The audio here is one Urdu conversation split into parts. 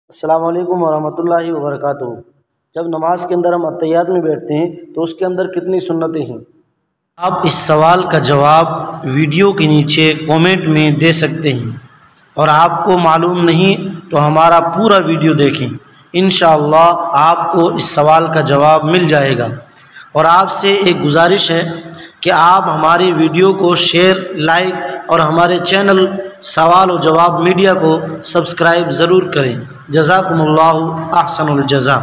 السلام علیکم ورحمۃ اللہ وبرکاتہ۔ جب نماز کے اندر ہم اتحیات میں بیٹھتے ہیں تو اس کے اندر کتنی سنتیں ہیں؟ آپ اس سوال کا جواب ویڈیو کے نیچے کومنٹ میں دے سکتے ہیں، اور آپ کو معلوم نہیں تو ہمارا پورا ویڈیو دیکھیں، انشاءاللہ آپ کو اس سوال کا جواب مل جائے گا۔ اور آپ سے ایک گزارش ہے کہ آپ ہماری ویڈیو کو شیئر، لائک اور ہمارے چینل سوال و جواب میڈیا کو سبسکرائب ضرور کریں۔ جزاکم اللہ احسن الجزاء۔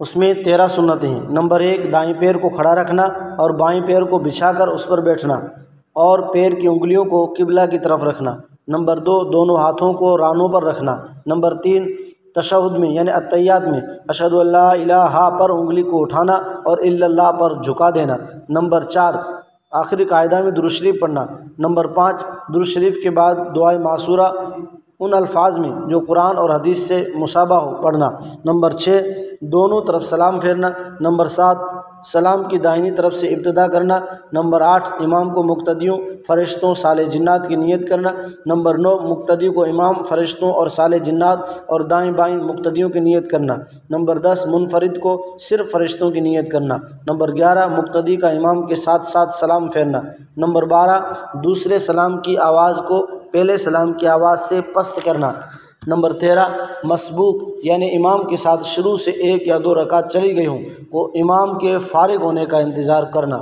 اس میں 13 سنتیں ہیں۔ نمبر 1، دائیں پیر کو کھڑا رکھنا اور بائیں پیر کو بچھا کر اس پر بیٹھنا اور پیر کی انگلیوں کو قبلہ کی طرف رکھنا۔ نمبر 2، دونوں ہاتھوں کو رانوں پر رکھنا۔ نمبر 3، تشہد میں یعنی اتحیات میں اشہد ان لا الہ پر انگلی کو اٹھانا اور الا اللہ پر جھکا دینا۔ نمبر 4، آخری قاعدہ میں درود شریف پڑھنا۔ نمبر 5، درود شریف کے بعد دعائے معصورہ ان الفاظ میں جو قرآن اور حدیث سے مشابہ ہو پڑھنا۔ نمبر 6، دونوں طرف سلام پھیرنا۔ نمبر 7، سلام کی دائنی طرف سے ابتدا کرنا۔ نمبر 8، امام کو مقتدیوں، فرشتوں، صالح جنات کی نیت کرنا۔ نمبر 9، مقتدی کو امام، فرشتوں اور صالح جنات اور دائیں بائیں مقتدیوں کی نیت کرنا۔ نمبر 10، منفرد کو صرف فرشتوں کی نیت کرنا۔ نمبر 11، مقتدی کا امام کے ساتھ ساتھ سلام پھیرنا۔ نمبر 12، دوسرے سلام کی آواز کو پہلے سلام کی آواز سے پست کرنا۔ نمبر 13، مسبوق یعنی امام کے ساتھ شروع سے 1 یا 2 رکعت چلی گئی ہوں کو امام کے فارغ ہونے کا انتظار کرنا۔